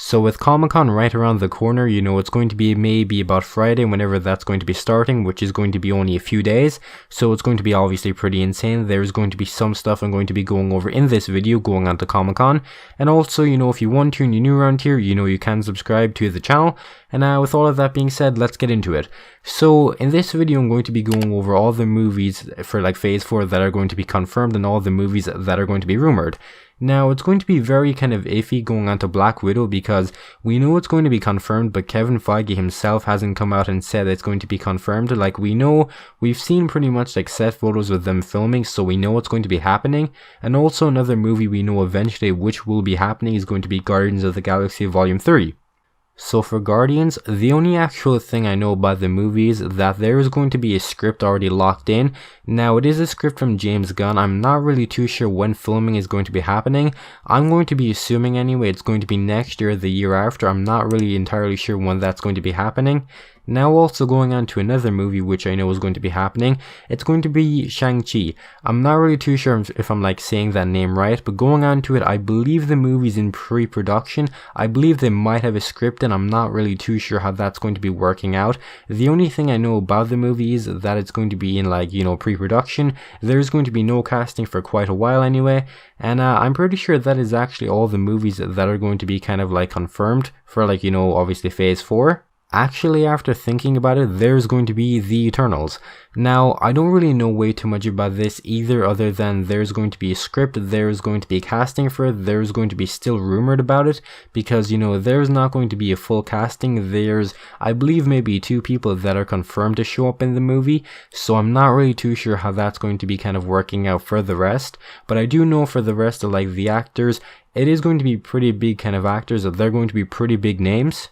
So with Comic-Con right around the corner, you know, it's going to be maybe about Friday whenever that's going to be starting, which is going to be only a few days. So it's going to be obviously pretty insane. There's going to be some stuff I'm going to be going over in this video going on to Comic-Con. And also, you know, if you want to and you're new around here, you know, you can subscribe to the channel. And with all of that being said, let's get into it. So in this video, I'm going to be going over all the movies for like Phase 4 that are going to be confirmed and all the movies that are going to be rumored. Now, it's going to be very kind of iffy going on to Black Widow because we know it's going to be confirmed, but Kevin Feige himself hasn't come out and said it's going to be confirmed. Like, we know, we've seen pretty much like set photos of them filming, so we know it's going to be happening. And also another movie we know eventually which will be happening is going to be Guardians of the Galaxy Volume 3. So for Guardians, the only actual thing I know about the movie is that there is going to be a script already locked in. Now, it is a script from James Gunn. I'm not really too sure when filming is going to be happening. I'm going to be assuming anyway it's going to be next year or the year after. I'm not really entirely sure when that's going to be happening. Now also going on to another movie which I know is going to be happening, it's going to be Shang-Chi. I'm not really too sure if I'm like saying that name right, but going on to it, I believe the movie's in pre-production. I believe they might have a script and I'm not really too sure how that's going to be working out. The only thing I know about the movie is that it's going to be in like, you know, pre-production. There's going to be no casting for quite a while anyway, and I'm pretty sure that is actually all the movies that are going to be kind of like confirmed for like, you know, obviously Phase 4. Actually, after thinking about it, there's going to be The Eternals. Now, I don't really know way too much about this either, other than there's going to be a script, there's going to be casting for it, there's going to be still rumored about it, because, you know, there's not going to be a full casting. There's, I believe, maybe 2 people that are confirmed to show up in the movie, so I'm not really too sure how that's going to be kind of working out for the rest. But I do know for the rest of like the actors, it is going to be pretty big kind of actors, they're going to be pretty big names.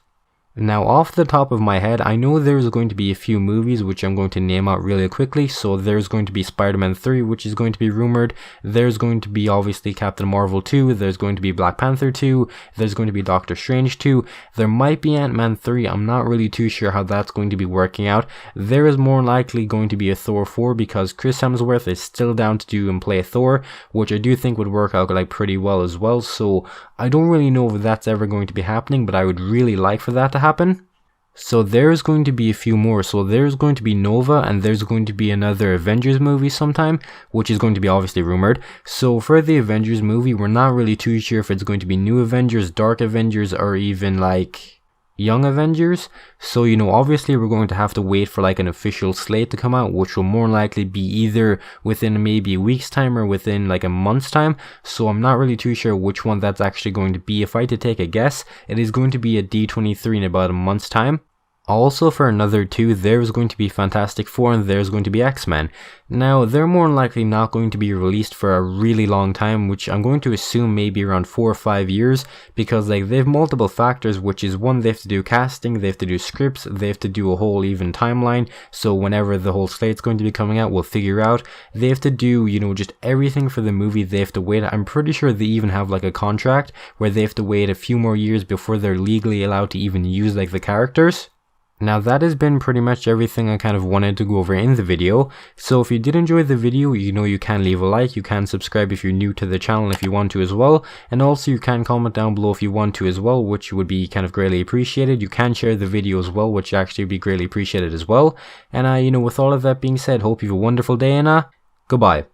Now, off the top of my head, I know there's going to be a few movies which I'm going to name out really quickly. So there's going to be Spider-Man 3, which is going to be rumored. There's going to be obviously Captain Marvel 2. There's going to be Black Panther 2. There's going to be Doctor Strange 2. There might be Ant-Man 3. I'm not really too sure how that's going to be working out. There is more likely going to be a Thor 4 because Chris Hemsworth is still down to do and play Thor, which I do think would work out like pretty well as well. So I don't really know if that's ever going to be happening, but I would really like for that to happen. So there's going to be a few more. So there's going to be Nova, and there's going to be another Avengers movie sometime, which is going to be obviously rumored. So for the Avengers movie, we're not really too sure if it's going to be New Avengers, Dark Avengers, or even like Young Avengers. So, you know, obviously we're going to have to wait for like an official slate to come out, which will more likely be either within maybe a week's time or within like a month's time. So I'm not really too sure which one that's actually going to be. If I had to take a guess, it is going to be at D23 in about a month's time. Also, for another 2, there's going to be Fantastic Four and there's going to be X-Men. Now, they're more likely not going to be released for a really long time, which I'm going to assume maybe around 4 or 5 years, because like they have multiple factors, which is one, they have to do casting, they have to do scripts, they have to do a whole even timeline, so whenever the whole slate's going to be coming out, we'll figure out. They have to do, you know, just everything for the movie. They have to wait. I'm pretty sure they even have like a contract where they have to wait a few more years before they're legally allowed to even use like the characters. Now that has been pretty much everything I kind of wanted to go over in the video. So if you did enjoy the video, you know you can leave a like, you can subscribe if you're new to the channel if you want to as well, and also you can comment down below if you want to as well, which would be kind of greatly appreciated. You can share the video as well, which actually would be greatly appreciated as well. And you know, with all of that being said, hope you have a wonderful day, and goodbye.